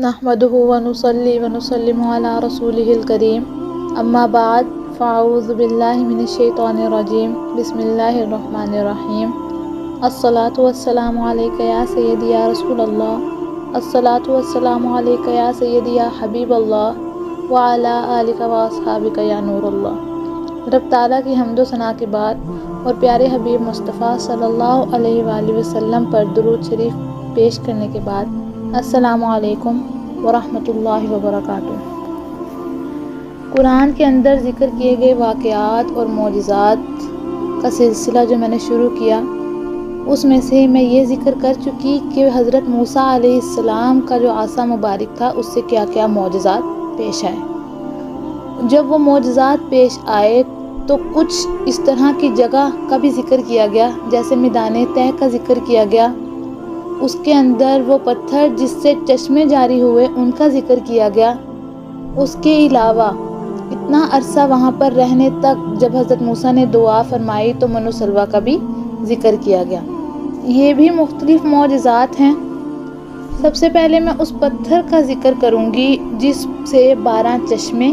نحمدہ ونصلی ونسلم علی رسولہ الکریم اما بعد فاعوذ باللہ من الشیطان الرجیم بسم اللہ الرحمن الرحیم الصلاۃ والسلام علیک یا سیدی یا رسول اللہ الصلاۃ والسلام علیک یا سیدی یا حبیب اللہ وعلی آلک واصحابک یا نور اللہ۔ رب تعالیٰ کی حمد و ثنا کے بعد اور پیارے حبیب مصطفیٰ صلی اللہ علیہ وآلہ وسلم پر درود شریف پیش کرنے کے بعد السلام علیکم ورحمۃ اللہ وبرکاتہ۔ قرآن کے اندر ذکر کیے گئے واقعات اور معجزات کا سلسلہ جو میں نے شروع کیا، اس میں سے میں یہ ذکر کر چکی کہ حضرت موسیٰ علیہ السلام کا جو عصا مبارک تھا اس سے کیا کیا معجزات پیش آئے۔ جب وہ معجزات پیش آئے تو کچھ اس طرح کی جگہ کا بھی ذکر کیا گیا، جیسے میدان طے کا ذکر کیا گیا، اس کے اندر وہ پتھر جس سے چشمے جاری ہوئے ان کا ذکر کیا گیا۔ اس کے علاوہ اتنا عرصہ وہاں پر رہنے تک جب حضرت موسیٰ نے دعا فرمائی تو من و سلویٰ کا بھی ذکر کیا گیا۔ یہ بھی مختلف معجزات ہیں۔ سب سے پہلے میں اس پتھر کا ذکر کروں گی جس سے 12 چشمے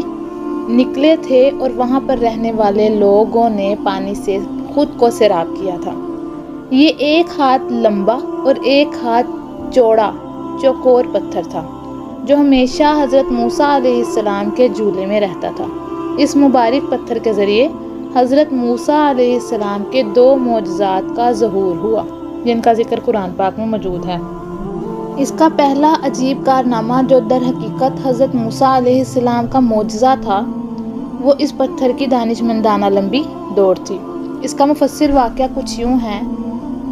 نکلے تھے اور وہاں پر رہنے والے لوگوں نے پانی سے خود کو سیراب کیا تھا۔ یہ 1 ہاتھ لمبا اور 1 ہاتھ چوڑا چوکور پتھر تھا جو ہمیشہ حضرت موسیٰ علیہ السلام کے جھولے میں رہتا تھا۔ اس مبارک پتھر کے ذریعے حضرت موسیٰ علیہ السلام کے 2 معجزات کا ظہور ہوا جن کا ذکر قرآن پاک میں موجود ہے۔ اس کا پہلا عجیب کارنامہ جو در حقیقت حضرت موسیٰ علیہ السلام کا معجزہ تھا وہ اس پتھر کی دانشمندانہ لمبی دوڑ تھی۔ اس کا مفصل واقعہ کچھ یوں ہے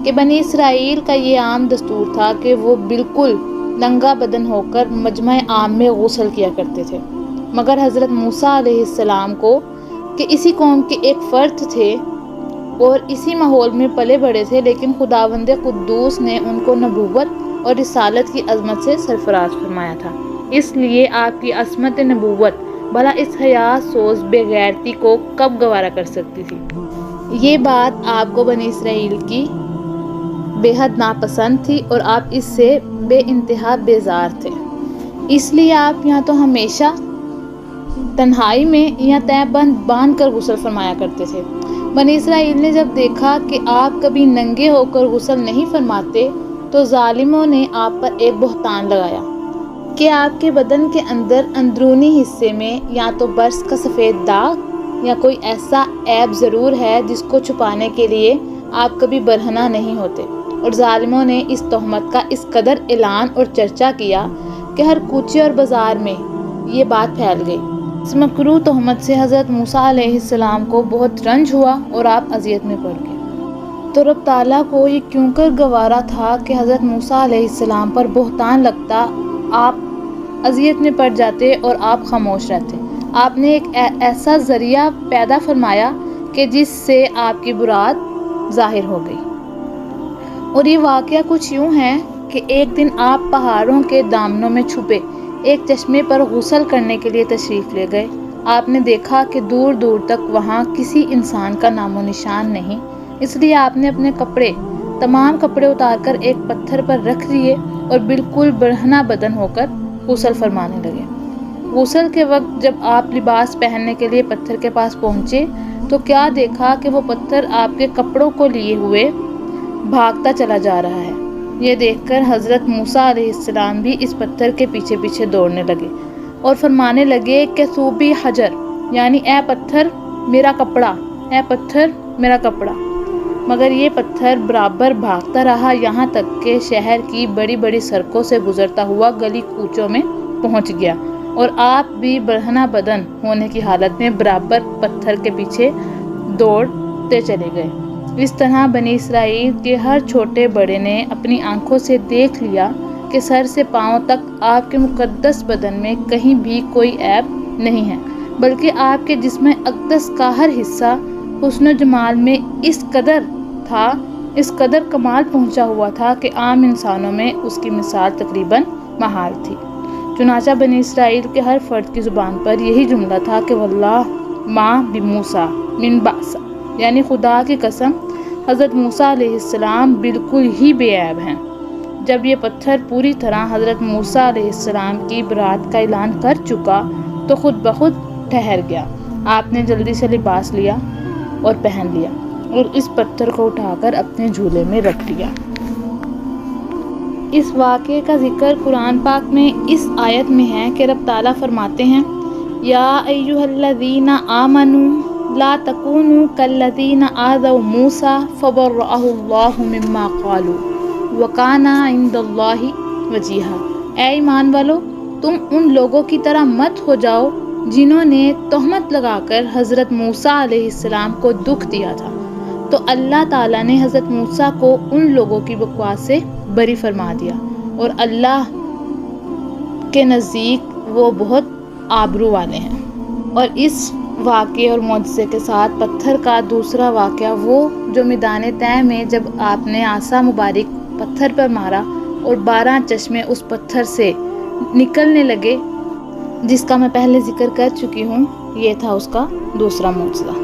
کہ بنی اسرائیل کا یہ عام دستور تھا کہ وہ بالکل ننگا بدن ہو کر مجمع عام میں غسل کیا کرتے تھے، مگر حضرت موسیٰ علیہ السلام کو کہ اسی قوم کے ایک فرد تھے اور اسی ماحول میں پلے بڑھے تھے، لیکن خداوند قدوس نے ان کو نبوت اور رسالت کی عظمت سے سرفراز فرمایا تھا۔ اس لیے آپ کی عصمت نبوت بھلا اس حیا سوز بے غیرتی کو کب گوارا کر سکتی تھی۔ یہ بات آپ کو بنی اسرائیل کی بے حد ناپسند تھی اور آپ اس سے بے انتہا بیزار تھے۔ اس لیے آپ یا تو ہمیشہ تنہائی میں یا تہ بند باندھ کر غسل فرمایا کرتے تھے۔ بنی اسرائیل نے جب دیکھا کہ آپ کبھی ننگے ہو کر غسل نہیں فرماتے تو ظالموں نے آپ پر ایک بہتان لگایا کہ آپ کے بدن کے اندر اندرونی حصے میں یا تو برس کا سفید داغ یا کوئی ایسا عیب ضرور ہے جس کو چھپانے کے لیے آپ کبھی برہنہ نہیں ہوتے، اور ظالموں نے اس تہمت کا اس قدر اعلان اور چرچا کیا کہ ہر کوچے اور بازار میں یہ بات پھیل گئی۔ اس مکروہ تہمت سے حضرت موسیٰ علیہ السلام کو بہت رنج ہوا اور آپ اذیت میں پڑ گئے۔ تو رب تعالیٰ کو یہ کیوں کر گوارا تھا کہ حضرت موسیٰ علیہ السلام پر بہتان لگتا، آپ اذیت میں پڑ جاتے اور آپ خاموش رہتے۔ آپ نے ایک ایسا ذریعہ پیدا فرمایا کہ جس سے آپ کی برات ظاہر ہو گئی۔ اور یہ واقعہ کچھ یوں ہے کہ ایک دن آپ پہاڑوں کے دامنوں میں چھپے ایک چشمے پر غسل کرنے کے لیے تشریف لے گئے۔ آپ نے دیکھا کہ دور دور تک وہاں کسی انسان کا نام و نشان نہیں، اس لیے آپ نے اپنے تمام کپڑے اتار کر ایک پتھر پر رکھ دیے اور بالکل برہنہ بدن ہو کر غسل فرمانے لگے۔ غسل کے وقت جب آپ لباس پہننے کے لیے پتھر کے پاس پہنچے تو کیا دیکھا کہ وہ پتھر آپ کے کپڑوں کو لیے ہوئے بھاگتا چلا جا رہا ہے۔ یہ دیکھ کر حضرت موسیٰ علیہ السلام بھی اس پتھر کے پیچھے پیچھے دوڑنے لگے اور فرمانے لگے کہ ثوبی حجر، یعنی اے پتھر میرا کپڑا، اے پتھر میرا کپڑا۔ مگر یہ پتھر برابر بھاگتا رہا یہاں تک کہ شہر کی بڑی بڑی سڑکوں سے گزرتا ہوا گلی کوچوں میں پہنچ گیا، اور آپ بھی برہنہ بدن ہونے کی حالت میں برابر پتھر کے پیچھے دوڑتے چلے گئے۔ اس طرح بنی اسرائیل کے ہر چھوٹے بڑے نے اپنی آنکھوں سے دیکھ لیا کہ سر سے پاؤں تک آپ کے مقدس بدن میں کہیں بھی کوئی عیب نہیں ہے، بلکہ آپ کے جسم اقدس کا ہر حصہ حسن و جمال میں اس قدر کمال پہنچا ہوا تھا کہ عام انسانوں میں اس کی مثال تقریباً محال تھی۔ چنانچہ بنی اسرائیل کے ہر فرد کی زبان پر یہی جملہ تھا کہ واللہ ما بموسیٰ من بأس، یعنی خدا کی قسم حضرت موسیٰ علیہ السلام بالکل ہی بے عیب ہیں۔ جب یہ پتھر پوری طرح حضرت موسیٰ علیہ السلام کی برات کا اعلان کر چکا تو خود بخود ٹھہر گیا۔ آپ نے جلدی سے لباس لیا اور پہن لیا اور اس پتھر کو اٹھا کر اپنے جھولے میں رکھ دیا۔ اس واقعے کا ذکر قرآن پاک میں اس آیت میں ہے کہ رب تعالیٰ فرماتے ہیں یا ایھا الذین آمنوا لا تکونوا کالذین آذوا موسیٰ فبرأہ اللہ مما قالوا وکان عند اللہ وجیہا۔ اے ایمان والو، تم ان لوگوں کی طرح مت ہو جاؤ جنہوں نے تہمت لگا کر حضرت موسیٰ علیہ السلام کو دکھ دیا تھا، تو اللہ تعالیٰ نے حضرت موسیٰ کو ان لوگوں کی بکواس سے بری فرما دیا اور اللہ کے نزدیک وہ بہت آبرو والے ہیں۔ اور اس واقعے اور معجزے کے ساتھ پتھر کا دوسرا واقعہ وہ جو میدان طے میں جب آپ نے عصا مبارک پتھر پر مارا اور 12 چشمے اس پتھر سے نکلنے لگے، جس کا میں پہلے ذکر کر چکی ہوں، یہ تھا اس کا دوسرا معجزہ۔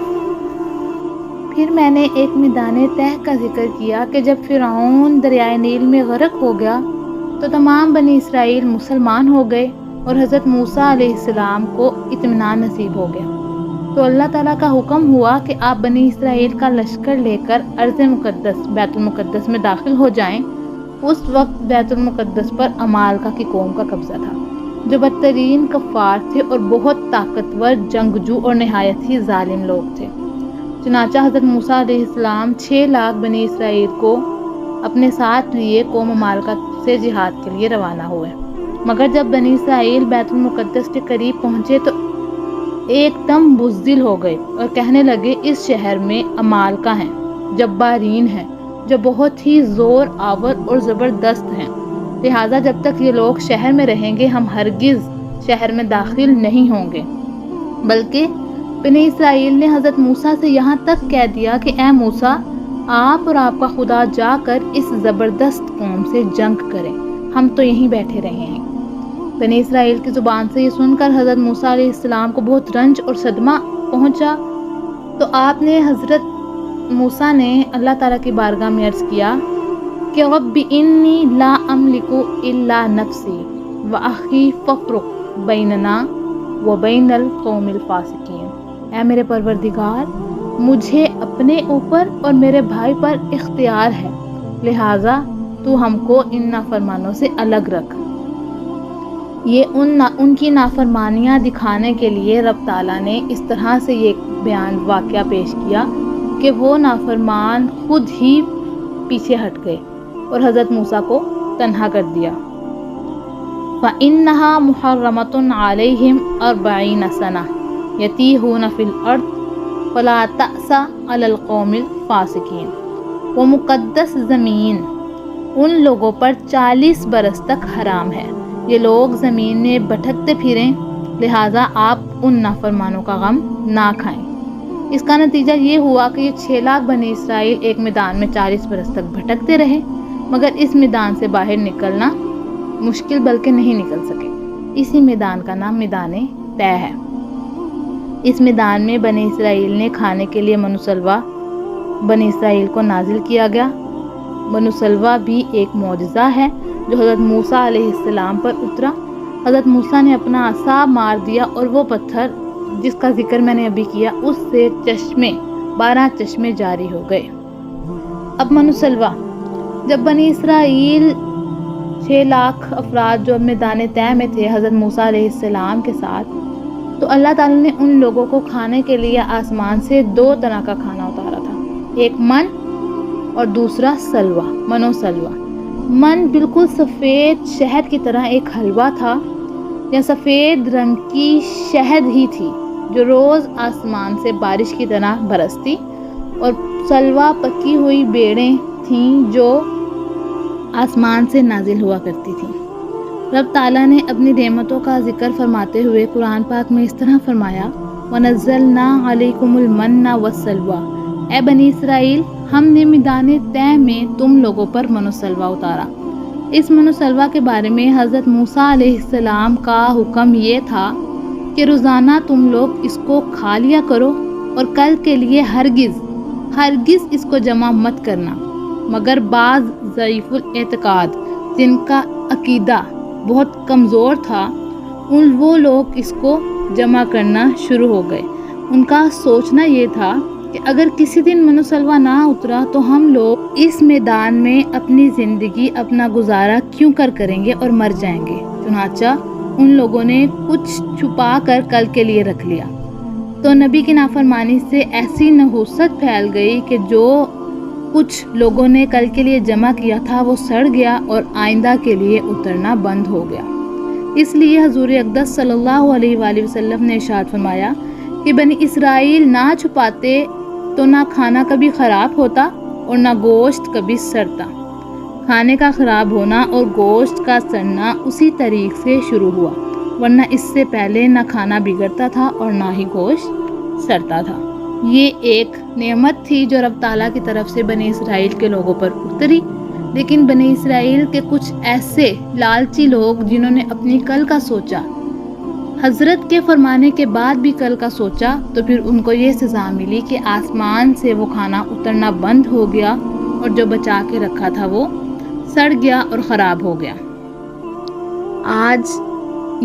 پھر میں نے ایک میدان طے کا ذکر کیا کہ جب فرعون دریائے نیل میں غرق ہو گیا تو تمام بنی اسرائیل مسلمان ہو گئے اور حضرت موسیٰ علیہ السلام کو اطمینان نصیب ہو گیا۔ تو اللہ تعالیٰ کا حکم ہوا کہ آپ بنی اسرائیل کا لشکر لے کر ارض مقدس بیت المقدس میں داخل ہو جائیں۔ اس وقت بیت المقدس پر عمالقہ کی قوم کا قبضہ تھا، جو بدترین کفار تھے اور بہت طاقتور جنگجو اور نہایت ہی ظالم لوگ تھے۔ چنانچہ حضرت موسیٰ علیہ السلام 6 لاکھ بنی اسرائیل کو اپنے ساتھ لیے قوم عمالقہ سے جہاد کے لیے روانہ ہوئے۔ مگر جب بنی اسرائیل بیت المقدس کے قریب پہنچے تو ایک دم بزدل ہو گئے اور کہنے لگے اس شہر میں عمالقہ ہیں، جبارین ہیں، جو بہت ہی زور آور اور زبردست ہیں، لہٰذا جب تک یہ لوگ شہر میں رہیں گے ہم ہرگز شہر میں داخل نہیں ہوں گے۔ بلکہ بنی اسرائیل نے حضرت موسیٰ سے یہاں تک کہہ دیا کہ اے موسیٰ، آپ اور آپ کا خدا جا کر اس زبردست قوم سے جنگ کریں، ہم تو یہیں بیٹھے رہے ہیں۔ بنی اسرائیل کی زبان سے یہ سن کر حضرت موسیٰ علیہ السلام کو بہت رنج اور صدمہ پہنچا، تو آپ نے حضرت موسیٰ نے اللہ تعالیٰ کی بارگاہ میں عرض کیا کہ رب انی لا املک الا نفسی واخی فافرق بیننا وبین القوم الفاسقین۔ اے میرے پروردگار، مجھے اپنے اوپر اور میرے بھائی پر اختیار ہے، لہٰذا تو ہم کو ان نافرمانوں سے الگ رکھ۔ یہ ان کی نافرمانیاں دکھانے کے لیے رب تعالیٰ نے اس طرح سے یہ بیان واقعہ پیش کیا کہ وہ نافرمان خود ہی پیچھے ہٹ گئے اور حضرت موسیٰ کو تنہا کر دیا۔ فَإِنَّهَا مُحَرَّمَةٌ عَلَيْهِمْ 40 سَنَةً يَتِيهُونَ فِي الْأَرْضِ فَلَا تَأْسَ عَلَى الْقَوْمِ الْفَاسِقِينَ۔ وہ مقدس زمین ان لوگوں پر 40 برس تک حرام ہے، یہ لوگ زمین میں بھٹکتے پھریں، لہٰذا آپ ان نافرمانوں کا غم نہ کھائیں۔ اس کا نتیجہ یہ ہوا کہ یہ 6 لاکھ بنی اسرائیل ایک میدان میں 40 برس تک بھٹکتے رہے، مگر اس میدان سے باہر نکلنا مشکل بلکہ نہیں نکل سکے۔ اسی میدان کا نام میدان طے ہے۔ اس میدان میں بنی اسرائیل نے کھانے کے لیے منوسلوا بنی اسرائیل کو نازل کیا گیا۔ منوسلوا بھی ایک معجزہ ہے جو حضرت موسیٰ علیہ السلام پر اترا۔ حضرت موسیٰ نے اپنا عصا مار دیا اور وہ پتھر جس کا ذکر میں نے ابھی کیا، اس سے 12 چشمے جاری ہو گئے۔ اب منوسلوا، جب بنی اسرائیل 6 لاکھ افراد جو میدان طے میں تھے حضرت موسیٰ علیہ السلام کے ساتھ، تو اللہ تعالیٰ نے ان لوگوں کو کھانے کے لیے آسمان سے 2 طرح کا کھانا اتارا تھا، ایک من اور دوسرا سلوا، منوسلوا۔ من بالکل سفید شہد کی طرح ایک حلوہ تھا یا سفید رنگ کی شہد ہی تھی جو روز آسمان سے بارش کی طرح برستی، اور سلوا پکی ہوئی بیڑیں تھیں جو آسمان سے نازل ہوا کرتی تھیں۔ رب تعالیٰ نے اپنی نعمتوں کا ذکر فرماتے ہوئے قرآن پاک میں اس طرح فرمایا وَنَزَّلْنَا عَلَيْكُمُ الْمَنَّ وَالسَّلْوَىٰ۔ اے بنی اسرائیل، ہم نے میدان طے میں تم لوگوں پر منوسلوا اتارا۔ اس منوسلوا کے بارے میں حضرت موسیٰ علیہ السلام کا حکم یہ تھا کہ روزانہ تم لوگ اس کو کھا لیا کرو اور کل کے لیے ہرگز اس کو جمع مت کرنا، مگر بعض ضعیف الاعتقاد جن کا عقیدہ بہت کمزور تھا، وہ لوگ اس کو جمع کرنا شروع ہو گئے۔ ان کا سوچنا یہ تھا کہ اگر کسی دن من و سلویٰ نہ اترا تو ہم لوگ اس میدان میں اپنی زندگی، اپنا گزارا کیوں کریں گے اور مر جائیں گے۔ چنانچہ ان لوگوں نے کچھ چھپا کر کل کے لیے رکھ لیا، تو نبی کی نافرمانی سے ایسی نحوست پھیل گئی کہ جو کچھ لوگوں نے کل کے لیے جمع کیا تھا وہ سڑ گیا اور آئندہ کے لیے اترنا بند ہو گیا۔ اس لیے حضور اقدس صلی اللہ علیہ وآلہ وسلم نے ارشاد فرمایا کہ بنی اسرائیل نہ چھپاتے تو نہ کھانا کبھی خراب ہوتا اور نہ گوشت کبھی سڑتا۔ کھانے کا خراب ہونا اور گوشت کا سڑنا اسی طریق سے شروع ہوا، ورنہ اس سے پہلے نہ کھانا بگڑتا تھا اور نہ ہی گوشت سڑتا تھا۔ یہ ایک نعمت تھی جو رب تعالیٰ کی طرف سے بنی اسرائیل کے لوگوں پر اتری، لیکن بنی اسرائیل کے کچھ ایسے لالچی لوگ جنہوں نے اپنی کل کا سوچا، حضرت کے فرمانے کے بعد بھی کل کا سوچا، تو پھر ان کو یہ سزا ملی کہ آسمان سے وہ کھانا اترنا بند ہو گیا اور جو بچا کے رکھا تھا وہ سڑ گیا اور خراب ہو گیا۔ آج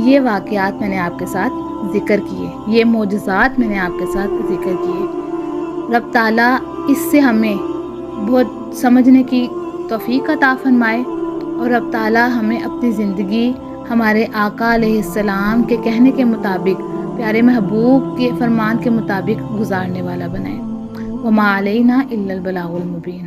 یہ واقعات میں نے آپ کے ساتھ ذکر کیے، یہ معجزات میں نے آپ کے ساتھ ذکر کیے۔ رب تعالیٰ اس سے ہمیں بہت سمجھنے کی توفیق عطا فرمائے، اور رب تعالیٰ ہمیں اپنی زندگی ہمارے آقا علیہ السلام کے کہنے کے مطابق، پیارے محبوب کے فرمان کے مطابق گزارنے والا بنائے۔ وما علینا الا البلاغ المبین۔